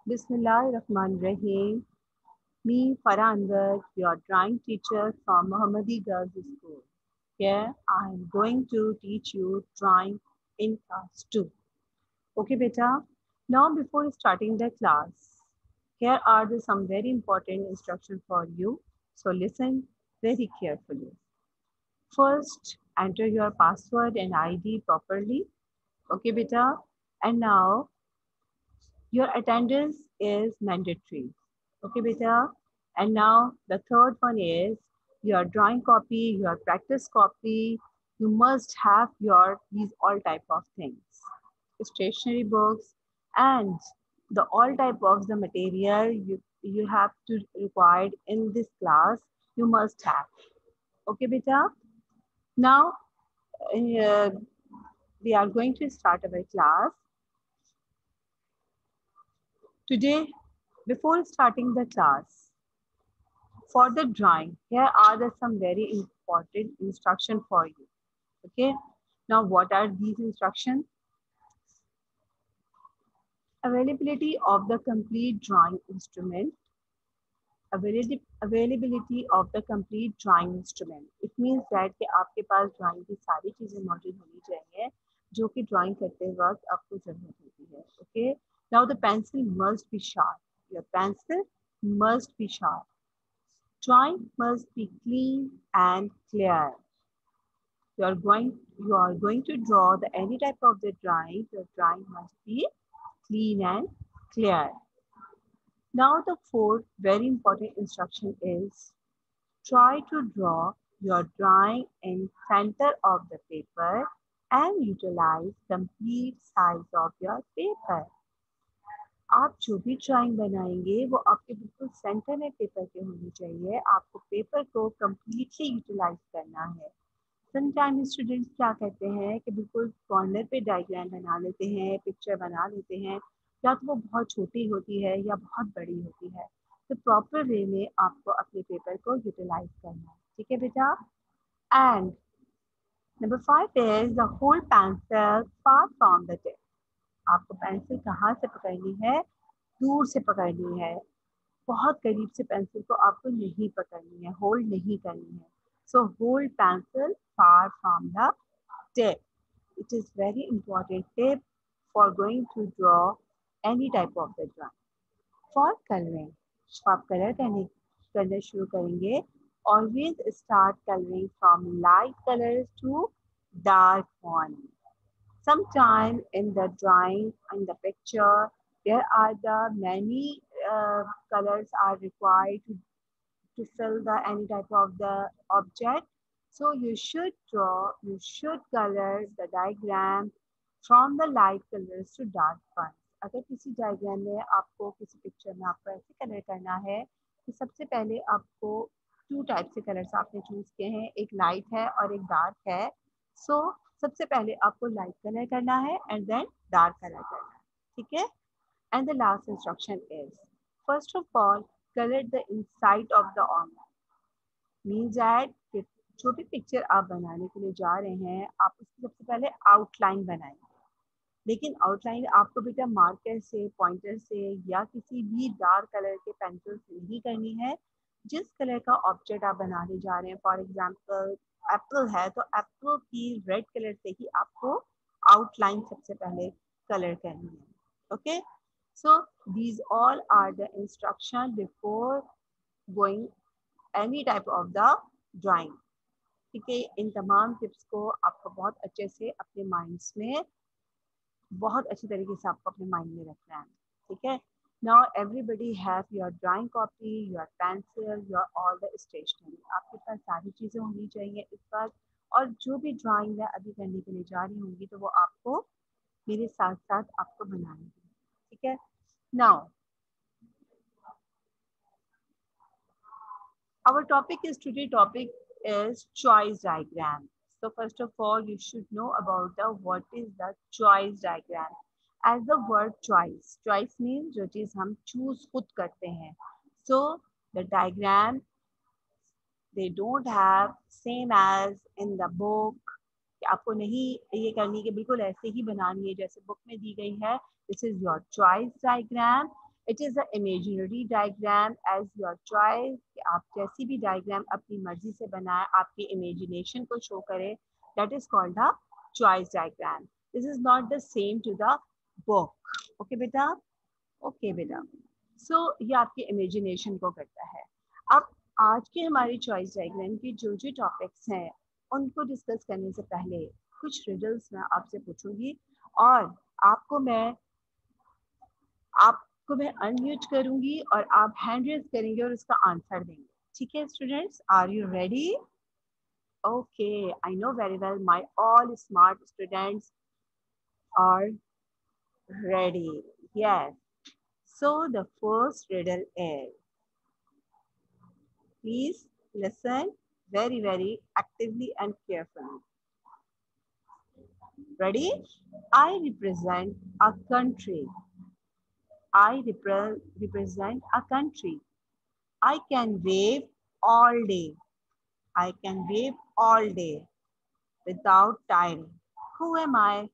Bismillahirrahmanirrahim. Me, Farah Anwar, your drawing teacher from Muhammadi Girls School. Here I am going to teach you drawing in class 2. Okay, beta. Now, before starting the class, here are some very important instructions for you. So listen very carefully. First, enter your password and ID properly. Okay, beta. And now your attendance is mandatory. Okay, beta. And now the third one is your drawing copy, your practice copy. You must have your these all type of things, stationery books, and the all type of the material you have to required in this class. You must have. Okay, beta. Now uh, we are going to start our class today. Before starting the class, for the drawing, here are some very important instruction for you. Okay. Now, what are these instructions? Availability of the complete drawing instrument. Availability of the complete drawing instrument. It means that कि आपके पास drawing की सारी चीजें मौजूद होनी चाहिए जो कि drawing करते वक्त आपको जरूरत होती है. Okay. Now the pencil must be sharp. Your pencil must be sharp. Drawing must be clean and clear. You are going to draw the any type of the drawing. Your drawing must be clean and clear. Now the fourth very important instruction is try to draw your drawing in center of the paper and utilize complete size of your paper. आप जो भी drawing बनाएंगे वो आपके बिल्कुल centre में paper के होनी चाहिए. आपको पेपर को कम्प्लीटली यूटिलाइज करना है. समटाइम स्टूडेंट्स क्या कहते हैं कि बिल्कुल कॉर्नर पे डायग्राम बना लेते हैं, पिक्चर बना लेते हैं, या तो वो बहुत छोटी होती है या बहुत बड़ी होती है. तो प्रॉपर वे में आपको अपने पेपर को यूटिलाइज करना है. ठीक है बेटा. And number 5 is the hold pencil far from the tip. आपको पेंसिल कहाँ से पकड़नी है? दूर से पकड़नी है. बहुत करीब से पेंसिल को आपको नहीं पकड़नी है, होल्ड नहीं करनी है. So hold pencil far from the tip. It is very important tip for going to draw any type of the drawing. For coloring, जब आप कलर करना शुरू करेंगे, always start coloring from light colors to dark one. Sometime in the drawing, in the picture, there are the many colors are required to fill the any type of the object. So you should color the diagram from the light colors to dark ones. अगर किसी diagram में आपको किसी picture में आपको ऐसे colour करना है कि सबसे पहले आपको 2 टाइप से कलर्स आपने चूज किए हैं, एक लाइट है और एक डार्क है. सो सबसे पहले आपको लाइट कलर करना है एंड देन डार्क कलर करना है. ठीक है. And the last instruction is first of all color the inside of the ornament. Means that कि जो भी पिक्चर आप बनाने के लिए जा रहे हैं, आप उसकी सबसे पहले आउटलाइन बनाएंगे. लेकिन आउटलाइन आपको बेटा मार्कर से, पॉइंटर से या किसी भी डार्क कलर के पेंसिल से नहीं करनी है. जिस कलर का ऑब्जेक्ट आप बनाने जा रहे हैं, फॉर एग्जाम्पल एप्पल है तो एप्पल की रेड कलर से ही आपको आउटलाइन सबसे पहले कलर करनी है. Okay. So these all are the instruction before going any type of the drawing. ठीक है. इन तमाम टिप्स को आपको बहुत अच्छे से अपने माइंड्स में, बहुत अच्छी तरीके से आपको अपने माइंड में रखना है. ठीक है. Now everybody have your drawing copy, your pencil, your all the stationery. आपके पास सारी चीज़ें होनी चाहिए इस वक्त. और जो भी ड्राइंग मैं अभी करने के लिए जा रही होंगी तो वो आपको मेरे साथ साथ आपको बनानी है. ठीक है. Now, our topic is choice diagram. So first of all, you should know about what is the choice diagram. As the word choice means जो चीज हम choose खुद करते हैं. So the diagram, they don't have same as in the book. कि आपको नहीं ये करनी कि बिल्कुल ऐसे ही बनानी है जैसे बुक में दी गई है. This is your choice diagram. It is a imaginary diagram as your choice, कि आप जैसी भी डायग्राम अपनी मर्जी से बनाए, आपकी इमेजिनेशन को शो करे, that is called the choice diagram. This is not the same to the book. Okay बेटा, ओके बेटा. सो ये आपके इमेजिनेशन को करता है. अब आज के हमारी चॉइस डायग्राम की जो जो टॉपिक्स हैं उनको डिस्कस करने से पहले कुछ रिडल्स मैं आपसे पूछूंगी और आपको मैं आपको मैं अनम्यूट करूंगी और आप हैंड रेज करेंगे और उसका आंसर देंगे. ठीक है students, are you ready? Okay, I know very well my all smart students are ready. Yes. So the first riddle is, please listen very, very actively and carefully. Ready? I represent a country. I represent a country. I can wave all day. I can wave all day without tiring. Who am I?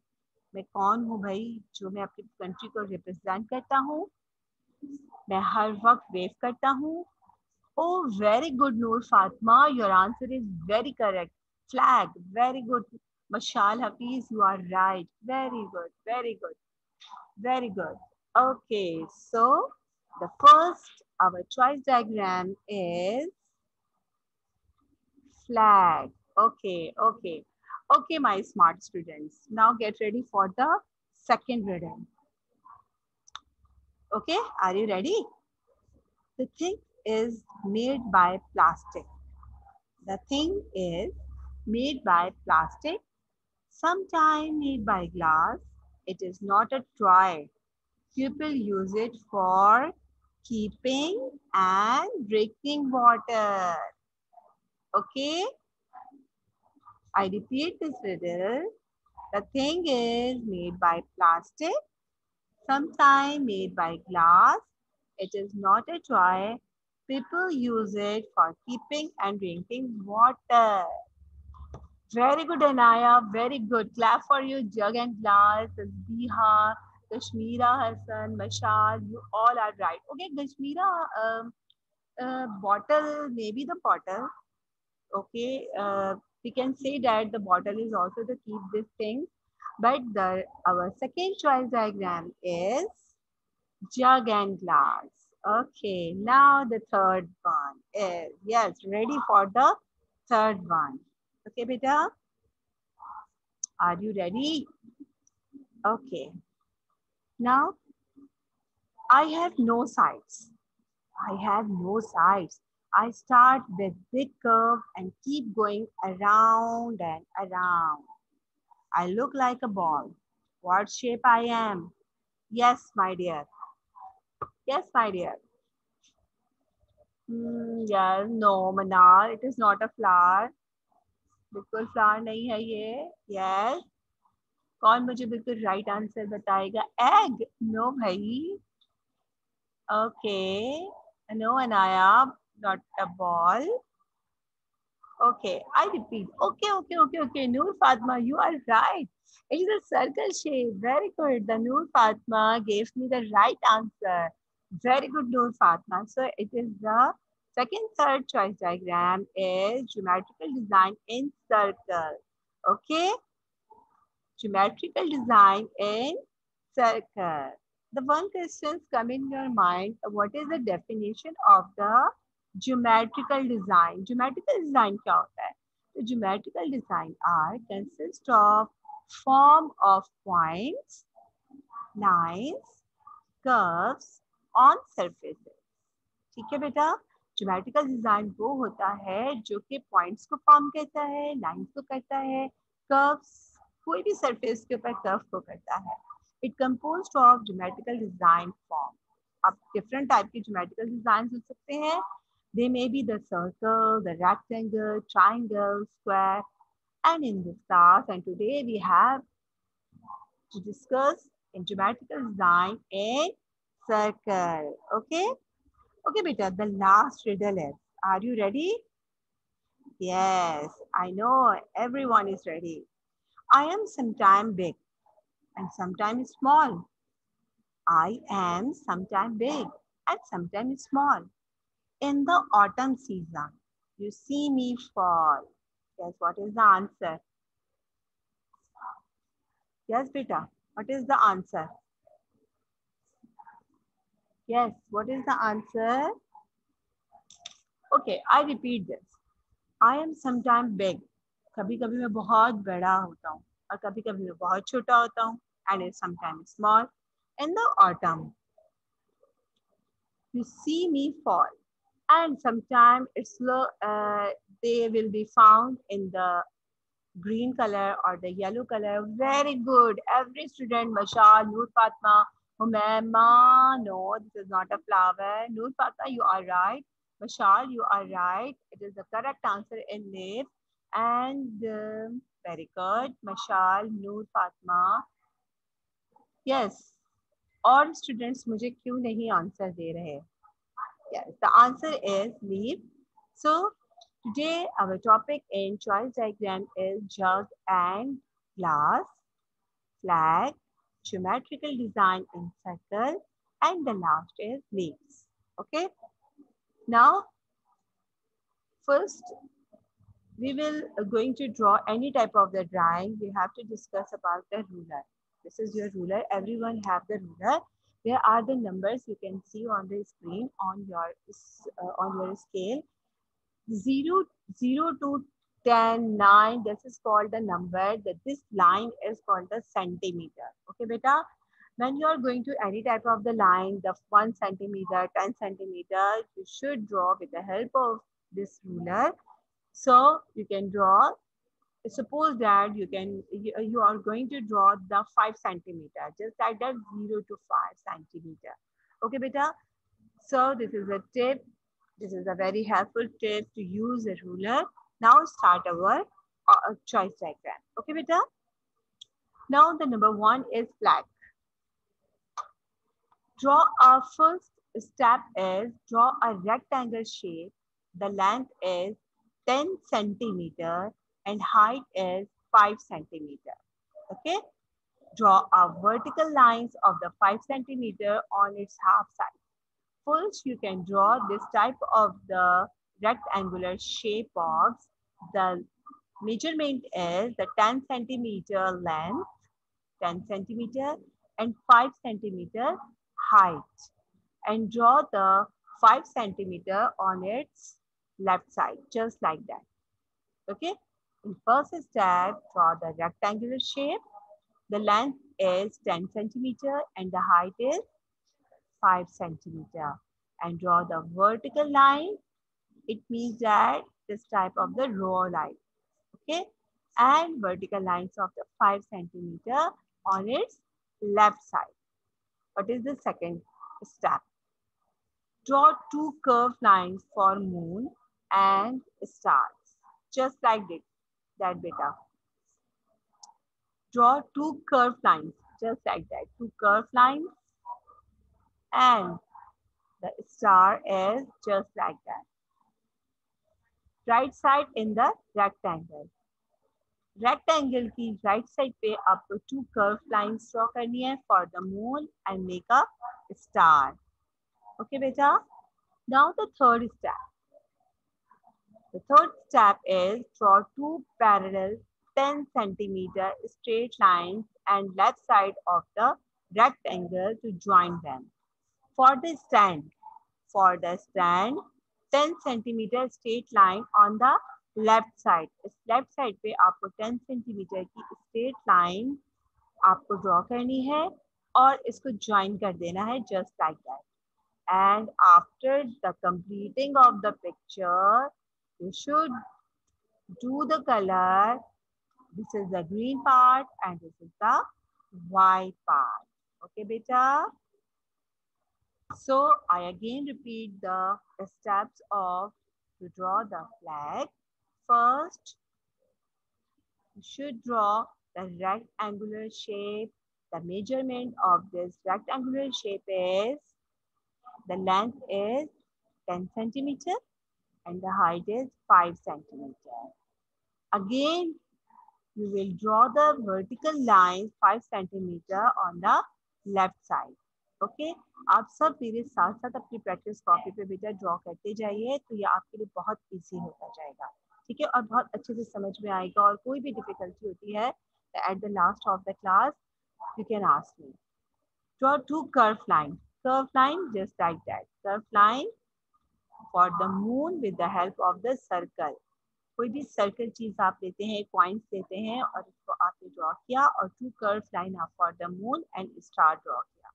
मैं कौन हूँ भाई जो मैं अपनी country को represent करता हूँ, मैं हर वक्त वेव करता हूँ. Oh, very good, Noor Fatma. Your answer is very correct. Flag, very good. Mashal Hafiz, you are right. Very good, very good, very good. Okay, so the first, our choice diagram is flag. Okay, okay. Okay, my smart students. Now get ready for the second riddle. Okay, are you ready? The thing is made by plastic. The thing is made by plastic, sometimes made by glass. It is not a toy. People use it for keeping and drinking water. Okay? I repeat this riddle. The thing is made by plastic, sometimes made by glass. It is not a toy. People use it for keeping and drinking water. Very good, Anaya. Very good. Clap for you, Jug and Glass, Tasbiha, Kashmira, Hassan, Mashal. You all are right. Okay, Kashmira, bottle, maybe the bottle. Okay, we can say that the bottle is also to keep this thing. But our second choice diagram is jug and glass. Okay, now the third one is, yes, ready for the third one. Okay, beta. Are you ready? Okay. Now, I have no sides. I have no sides. I start with big curve and keep going around and around. I look like a ball. What shape I am? Yes, my dear. Yes, my dear. Yes, no, Manal. It is not a flower. बिल्कुल flower नहीं है ये. Yes. कौन मुझे बिल्कुल right answer बताएगा? Egg? No भाई. Okay. No, Anaya, not a ball. Okay, I repeat. Okay. Noor Fatma, you are right. It is a circle shape. Very good. The Noor Fatma gave me the right answer. Very good, Noor Fatma. So it is the third choice diagram is geometrical design in circle. Okay, geometrical design in circle. The one questions come in your mind, what is the definition of the geometrical design? Geometrical design क्या होता है? तो geometrical design are consist of form of points, lines, curves on surfaces. ठीक है बेटा? Geometrical design वो होता है जो कि points को form करता है, lines को करता है, curves कोई भी surface के ऊपर curve को करता है. It composed of geometrical design form. अब different type के geometrical designs हो सकते हैं. They may be the circle, the rectangle, triangle, square. And in this class, and today we have to discuss in geometrical design in circle. Okay? Okay, beta, the last riddle is, are you ready? Yes, I know everyone is ready. I am sometimes big and sometimes small. I am sometimes big and sometimes small. In the autumn season, you see me fall. Guess what is the answer? Yes, beta. What is the answer? Yes, what is the answer? Okay, I repeat this. I am sometimes big. कभी कभी मैं बहुत बड़ा होता हूँ और कभी कभी मैं बहुत छोटा होता हूँ. And it's sometimes small. In the autumn, you see me fall. And sometimes they will be found in the green color or the yellow color. Very good. Every student, Mashal, Noor Fatma, Humema, no, this is not a flower. Noor Fatma, you are right. Mashal, you are right. It is the correct answer in leaf. And very good. Mashal, Noor Fatma. Yes. All students मुझे क्यों नहीं answer दे रहे? Yes, the answer is leaf. So today our topic in choice diagram is jug and glass, flag, geometrical design in circle, and the last is leaves. Okay. Now, first we will going to draw any type of the drawing. We have to discuss about the ruler. This is your ruler. Everyone have the ruler. There are the numbers you can see on the screen on your scale. 0, 0 to 10, 9, this is called the number. That this line is called the centimeter. Okay, beta? When you are going to any type of the line, the 1 centimeter, 10 centimeter, you should draw with the help of this ruler. So you can draw. Suppose that you are going to draw the 5 centimeter, just like that 0 to 5 centimeter. Okay, beta? So this is a tip. This is a very helpful tip to use a ruler. Now start our choice diagram. Okay, beta? Now the number 1 is flag. Draw our first step is draw a rectangle shape. The length is 10 centimeter and height is 5 centimeter. Okay? Draw a vertical lines of the 5 centimeter on its half side. First, you can draw this type of the rectangular shape box. The measurement is the 10 centimeter length, 10 centimeter and 5 centimeter height. And draw the 5 centimeter on its left side, just like that. Okay. In first step, draw the rectangular shape. The length is 10 centimeter and the height is 5 centimeter, and draw the vertical line. It means that this type of the raw line. Okay. And vertical lines of the 5 centimeter on its left side. What is the second step? Draw 2 curved lines for moon and stars. Just like this, that beta. Draw 2 curved lines, just like that. 2 curved lines, and the star is just like that. Right side in the rectangle. Rectangle की right side पे आपको 2 curved lines draw करनी है for the moon and make a star. Okay, beta? Now the third step. The third step is draw 2 parallel 10 centimeter straight lines and left side of the rectangle to join them. For the stand, 10 centimeter straight line on the left side. इस left side पे आपको 10 centimetre की straight line आपको draw करनी है और इसको join कर देना है just like that. And after the completing of the picture you should do the color. This is the green part and this is the white part. Okay, beta? So I again repeat the steps of to draw the flag. First, you should draw the rectangular shape. The measurement of this rectangular shape is, the length is 10 centimeter and the height is 5 centimeter. Again, you will draw the vertical line 5 centimeter on the left side. Okay, आप सब मेरे साथ साथ अपनी practice copy पे बेटा draw करते जाइए, तो ये आपके लिए बहुत इजी होता जाएगा, ठीक है, और बहुत अच्छे से समझ में आएगा। और कोई भी डिफिकल्टी होती है at the last of the class you can ask me. Draw two curve line just like that, curve line for the moon with the help of the circle. कोई भी सर्कल चीज आप लेते हैं, पॉइंट्स लेते हैं और इसको आपने ड्रॉ किया, और two curve line for the moon and star draw किया।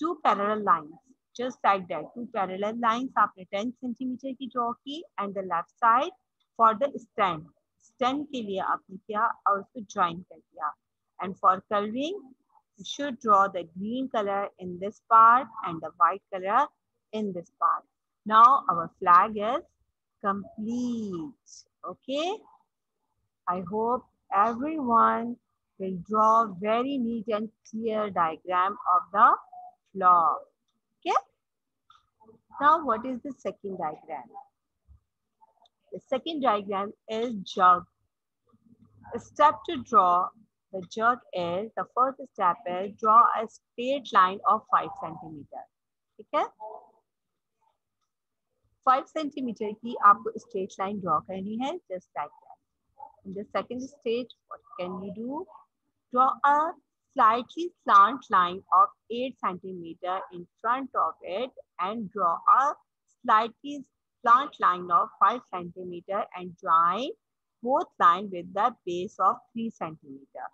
Two parallel lines, just like that. Two parallel lines आपने 10 सेंटीमीटर की ड्रॉ की, and the left side for the stand, stand के लिए आपने किया और उसको ज्वाइन कर दिया। And for colouring you should draw the green color in this part and the white color in this part. Now our flag is complete. Okay, I hope everyone will draw very neat and clear diagram of the flag. Okay, now what is the second diagram? The second diagram is jug. The step to draw the jug is, the first step is draw a straight line of 5 centimeter. ठीक है, 5 centimetre की आपको straight line draw करनी है, just like that. In the second stage, what can you do? Draw a slightly slant line of 8 centimeter in front of it, and draw a slightly slant line of 5 centimeter and join both line with the base of 3 centimeter.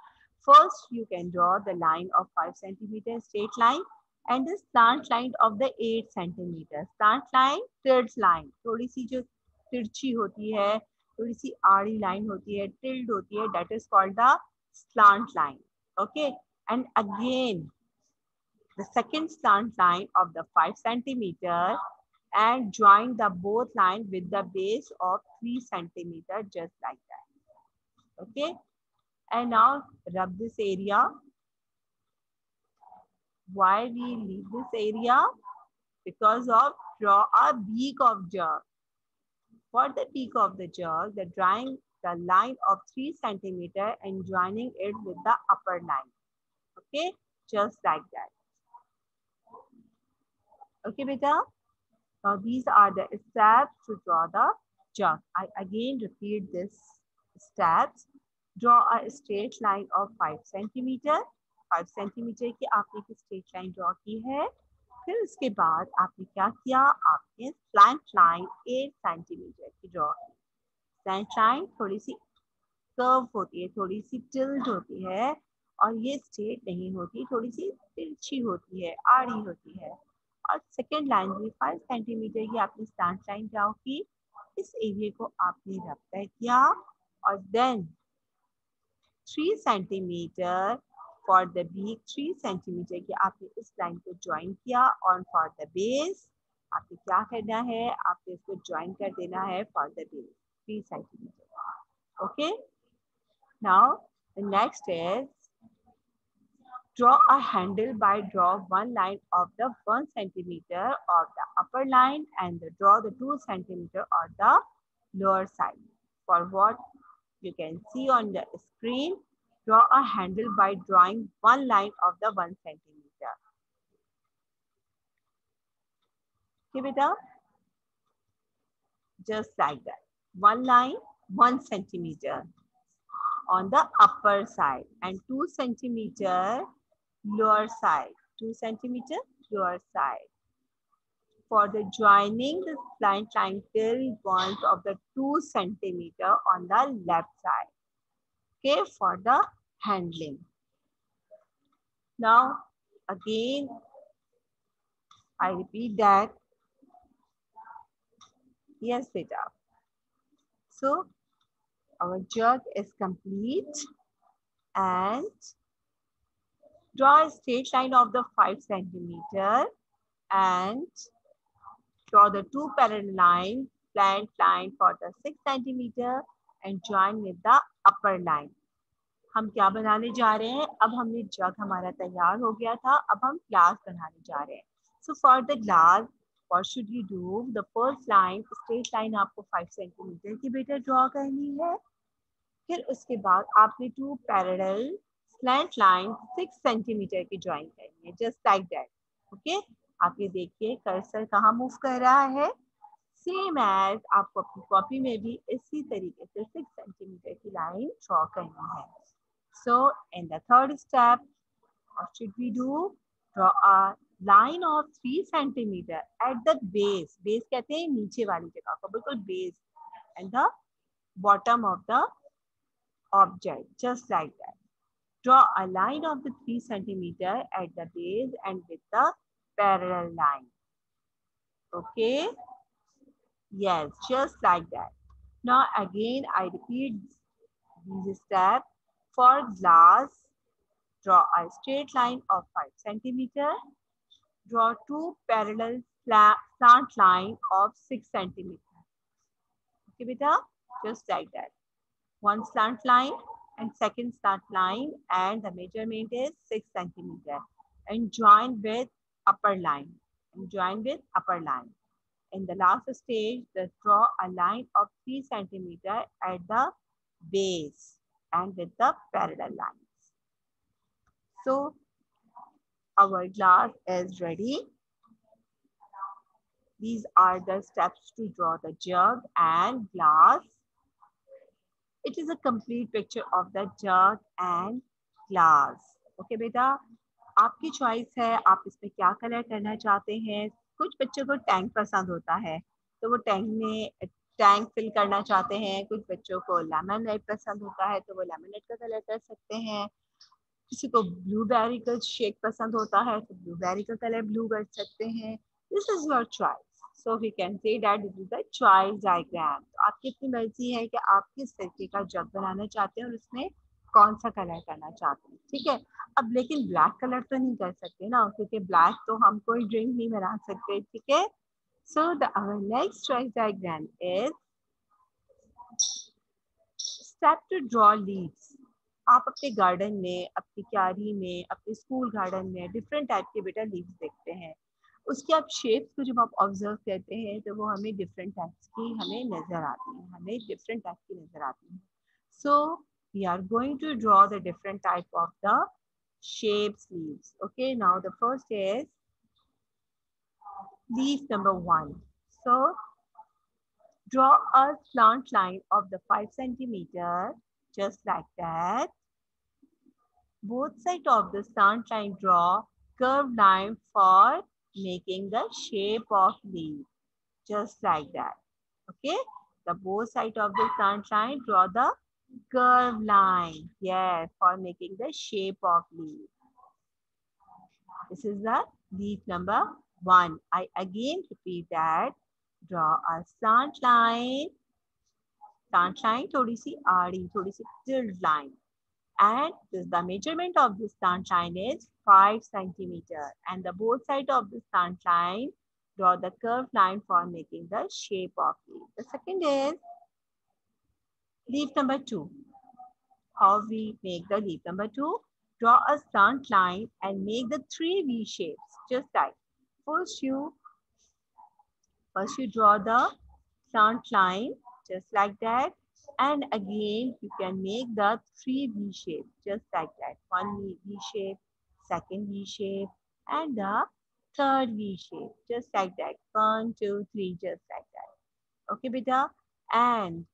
First, you can draw the line of 5 centimeter straight line and the slant line of the 8 centimeter. Slant line, tilt line, थोड़ी सी जो तिरछी होती है, थोड़ी सी आड़ी line होती है, tilde होती है, that is called the slant line. Okay, and again the second slant line of the 5 centimeter and join the both line with the base of 3 centimeter, just like that. Okay, and now rub this area. Why we leave this area? Because of draw a beak of jug. For the beak of the jug, the drawing the line of 3 centimeter and joining it with the upper line. Okay, just like that. Okay, beta. Now these are the steps to draw the jug. I again repeat this steps. Draw a straight line of 5 centimeter. 5 centimetre की आपने एक straight line draw की है। फिर उसके बाद आपने क्या किया, आपने स्लैंट लाइन 8 सेंटीमीटर की ड्रॉ की। स्लैंट लाइन थोड़ी सी कर्व होती है, थोड़ी सी टिल्ट होती है, और ये स्ट्रेट नहीं होती, थोड़ी सी तिरछी होती है, आड़ी होती है। और सेकेंड लाइन भी 5 सेंटीमीटर की आपने स्लैंट लाइन ड्रॉ की। इस एरिया को आपने रब किया, और then 3 centimetre for the beak, 3 centimetre की आपने इस लाइन को ज्वाइन किया। और फॉर द बेस आपने क्या करना है, आपने इसको ज्वाइन कर देना है for the base 3 centimetre. Okay, now the next is draw a handle by draw one line of the 1 centimeter of the upper line and draw the 2 centimeter of the lower side. For what you can see on the screen, draw a handle by drawing one line of the 1 centimeter. Okay, beta? Just like that. One line, 1 centimeter on the upper side and 2 centimeter lower side. 2 centimeter lower side. For the joining the slant line till points of the 2 centimeter on the left side. Okay, for the handling. Now again I repeat that. Yes, beta. So our jug is complete, and draw a straight line of the 5 centimeter and draw the 2 parallel lines, slant line for the 6 centimeter and join with the upper line. हम क्या बनाने जा रहे हैं, अब हमने जग हमारा तैयार हो गया था, अब हम ग्लास बनाने जा रहे हैं। So for the glass, what should you do? The first line, straight line आपको 5 सेंटीमीटर की बेटा ड्रॉ करनी है। फिर उसके बाद आपने 2 पैरेलल स्लैंट लाइन 6 सेंटीमीटर की ज्वाइन करनी है, जस्ट लाइक दैट। ओके, आप ये देखिए कर्सर कहाँ मूव कर रहा है, सेम एज आपको अपनी कॉपी में भी इसी तरीके से 6 सेंटीमीटर की लाइन ड्रॉ करनी है. So in the third step, what should we do? Draw a line of 3 centimeter at the base. Base कहते हैं नीचे वाली जगह को, बिल्कुल base and the bottom of the object, just like that. Draw a line of the 3 centimeter at the base and with the parallel line. Okay? Yes, just like that. Now again, I repeat these steps. For glass, draw a straight line of 5 centimeter. Draw two parallel slant line of 6 centimeter. Okay, beta? Just like that. One slant line and second slant line, and the measurement is 6 centimeter. And join with upper line. And join with upper line. In the last stage, draw a line of 3 centimeter at the base and with the parallel lines. So our glass is ready. These are the steps to draw the jug and glass. It is a complete picture of the jug and glass. Okay, बेटा, आपकी choice है, आप इसमें क्या colour करना चाहते हैं. कुछ बच्चों को टैंक पसंद होता है, तो वो टैंक में टैंक फिल करना चाहते हैं. कुछ बच्चों को लेमनेट पसंद होता है, तो वो लेमनेट का कलर कर सकते हैं. किसी को ब्लूबेरी का शेक पसंद होता है, तो ब्लूबेरी का कलर ब्लू कर सकते हैं. This is your choice. So we can say that this is the choice diagram. तो आपकी इतनी मर्जी है कि आप किस तरीके का जग बनाना चाहते हैं और उसमें कौन सा कलर करना चाहते हैं. ठीक है. अब लेकिन ब्लैक कलर तो नहीं कर सकते ना, क्योंकि ब्लैक तो हम कोई ड्रिंक नहीं बना सकते. ठीक है. So the our next choice diagram is step to draw leaves. आप अपने गार्डन में, अपनी क्यारी में, अपने स्कूल गार्डन में डिफरेंट टाइप के बेटा लीव्स देखते हैं. उसके आप शेप्स को जब आप ऑब्जर्व करते हैं तो वो हमें डिफरेंट टाइप्स की हमें नजर आती हैं, हमें डिफरेंट टाइप की नजर आती हैं. So we are going to draw the different type of the shapes leaves. Okay, now the first is leaf number 1. So draw a slant line of the 5 centimeter, just like that. Both sides of the slant line draw curved line for making the shape of leaf, just like that. Okay, the both sides of the slant line draw the curved line, yes, for making the shape of leaf. This is the leaf number 1. I again repeat that. Draw a slant line थोड़ी सी आड़ी, थोड़ी सी tilted line. And the measurement of this slant line is 5 centimeter. And the both sides of the slant line draw the curved line for making the shape of leaf. The second is leaf number 2. How we make the leaf number 2? Draw a slant line and make the 3 V shapes, just like. First you draw the slant line, just like that. And again, you can make the 3 V shape, just like that. One V shape, second V shape, and the third V shape, just like that. 1, 2, 3, just like that. Okay, beta? And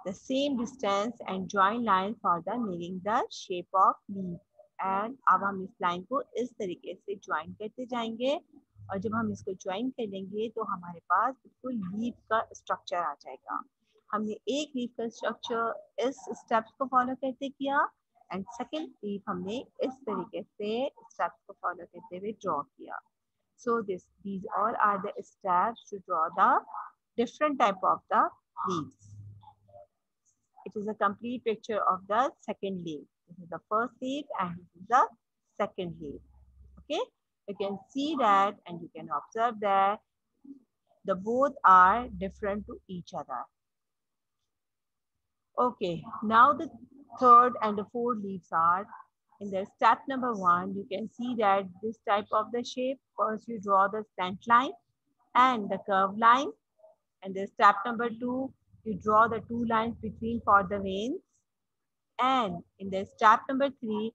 the same distance and join line for the making the shape of leaf. And अब हम इस line को इस तरीके से join करते जाएंगे, और जब हम इसको ज्वाइन कर लेंगे तो हमारे पास बिल्कुल लीफ का स्ट्रक्चर आ जाएगा. हमने एक लीफ का स्ट्रक्चर इस स्टेप्स को फॉलो करते किया, एंड सेकेंड लीफ हमने इस तरीके से स्टेप्स को फॉलो करते हुए ड्रॉ किया. So these all are the steps to draw the different type of the leaves. It is a complete picture of the second leaf. This is the first leaf and this is the second leaf. Okay, you can see that and you can observe that the both are different to each other. Okay, now the third and the fourth leaves are in the step number 1. You can see that this type of the shape, first you draw the slant line and the curved line, and the step number 2, you draw the 2 lines between for the veins, and in the step number 3,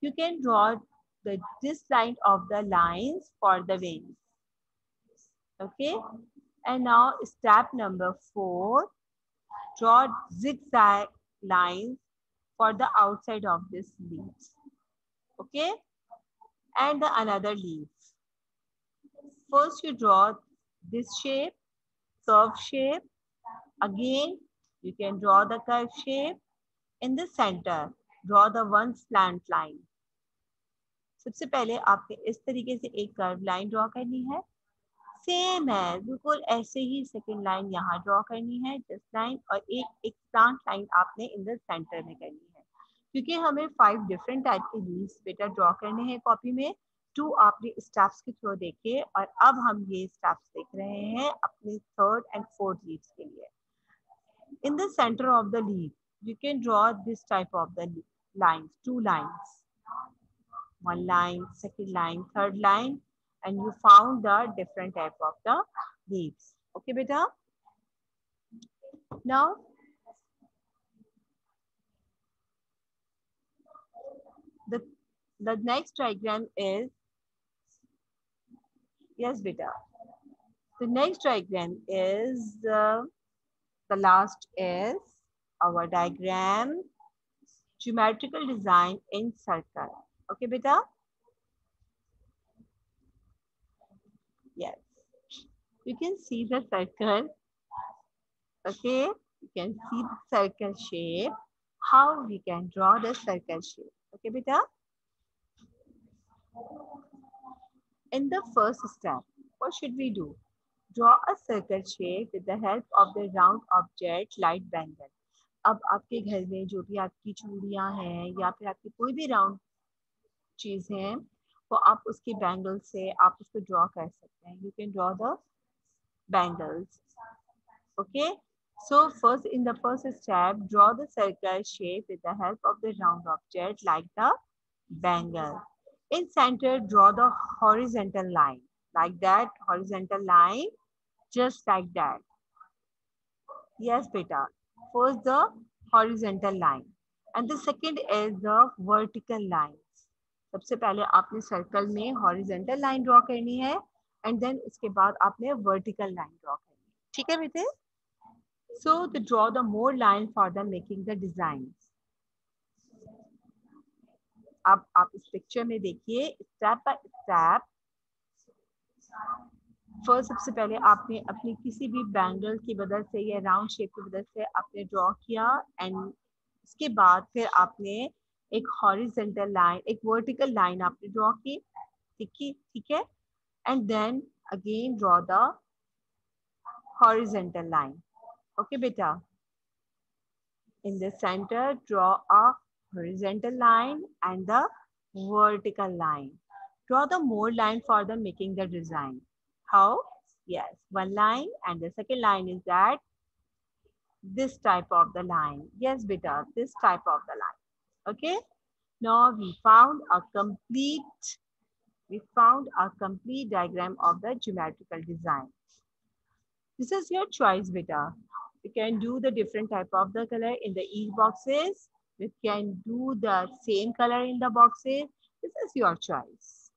you can draw this line of the lines for the wings. Okay, and now step number 4, draw zigzag lines for the outside of this leaves. Okay, and the another leaf. First you draw this shape, curve shape. Again you can draw the curve shape. In the center draw the one slant line. सबसे पहले आपने इस तरीके से एक curve line draw करनी है. Same है, बिल्कुल ऐसे ही सेकंड लाइन यहाँ ड्रॉ करनी है, जस्ट लाइन, और एक स्लांट लाइन आपने इन द सेंटर में करनी है. क्योंकि हमें 5 डिफरेंट टाइप के लीव्स बेटा ड्रॉ करने हैं कॉपी में. 2 आपने स्टेप्स के थ्रू देखे और अब हम ये स्टेप्स देख रहे हैं अपने 3rd and 4th लीव्स के लिए. In the centre of the leave you can draw this type of the lines, 2 lines, 1 line, 2nd line, 3rd line, and you found the different type of the leaves. Okay beta, now the next diagram is, yes beta, the next diagram is the last is our diagram, geometrical design in circle. Okay beta, yes, you can see the circle. Okay, you can see the circle shape, how we can draw the circle shape. Okay beta, in the first step what should we do? Draw a circle shape with the help of the round object like bangle. अब आपके घर में जो भी आपकी चूड़ियां हैं या फिर आपकी कोई भी राउंड चीज है वो आप उसके बैंगल से आप उसको ड्रॉ कर सकते हैं. You can draw the bangles. Okay, so first in the first step draw the circle shape with the help of the round object like the bangle. In center draw the horizontal line like that, horizontal line just like that. Yes beta, first the horizontal line and the second is the vertical lines. सबसे पहले आपने circle में horizontal line draw करनी है and then उसके बाद आपने vertical line draw करनी है. ठीक है बेटे, सो to draw the more line for the making the designs. अब आप इस पिक्चर में देखिए स्टेप बाय स्टेप. फर्स्ट सबसे पहले आपने अपनी किसी भी बैंगल की मदद से या राउंड शेप की मदद से आपने ड्रॉ किया एंड इसके बाद फिर आपने एक हॉरिजॉन्टल लाइन, एक वर्टिकल लाइन आपने ड्रॉ की. ठीक है, and then again draw the horizontal line. Okay बेटा, in the center draw a horizontal line and the vertical line. Draw the more line for the making the design. How? Yes, one line and the second line is that this type of the line. Yes beta, this type of the line. Okay, now we found a complete diagram of the geometrical design. This is your choice beta. You can do the different type of the color in the each boxes. You can do the same color in the boxes. This is your choice.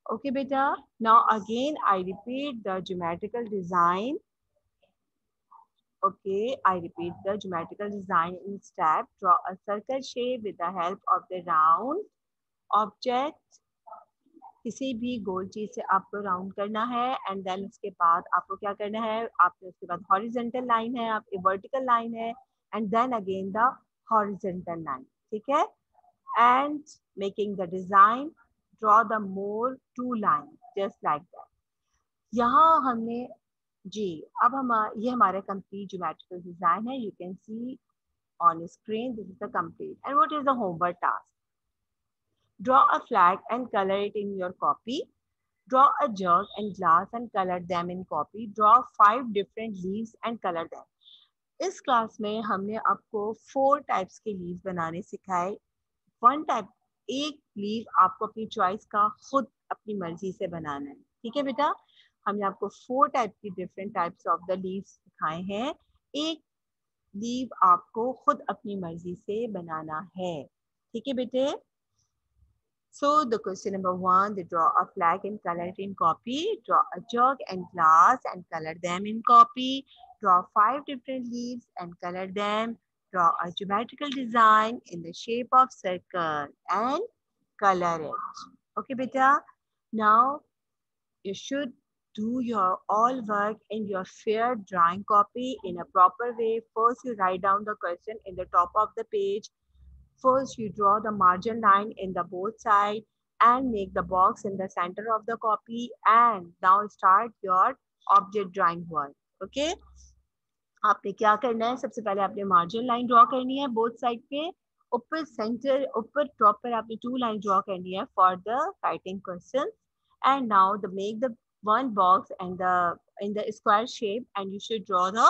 Okay beta, now again I repeat the geometrical design. Okay, I repeat the geometrical design in step. Draw a circle shape with the help of the round object. किसी भी गोल चीज से आपको round करना है and then उसके बाद आपको क्या करना है, आपने उसके बाद हॉरिजॉन्टल लाइन है, आपकी वर्टिकल लाइन है and then again the horizontal line. ठीक है, and making the design draw the more 2 line just like that. यहाँ हमने जी, अब ये हमारा कंप्लीट ज्योमेट्रिकल डिजाइन है. You can see on screen this is the complete. And what is the homework task? Draw a flag and color it in your copy. Draw a jug and glass and color them in copy. Draw 5 different leaves and color them. इस class में हमने आपको 4 types के leaves बनाने सिखाए. 1 type, एक leave आपको अपनी चॉइस का खुद अपनी मर्जी से बनाना है. ठीक है बेटा, हमने आपको 4 टाइप की different types of the leaves सिखाए हैं. एक लीव आपको खुद अपनी मर्जी से बनाना है. ठीक है बेटे, So the question number 1, they draw a flag and color it in copy. Draw a jug and glass and color them in copy. Draw 5 different leaves and color them. Draw a geometrical design in the shape of circle and color it. Okay, beta. Now you should do your all work in your fair drawing copy in a proper way. First, you write down the question in the top of the page. First, you draw the margin line in the both side and make the box in the center of the copy. And now start your object drawing work. Okay. आपने क्या करना है? सबसे पहले आपने margin line draw करनी है both side पे. ऊपर सेंटर ऊपर टॉप पर आपने 2 लाइन ड्रॉ करनी है for the writing question. And now the make the one box and the in the square shape, and you should draw the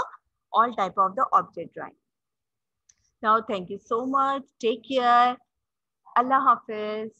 all type of the object drawing. Now thank you so much. Take care. Allah Hafiz.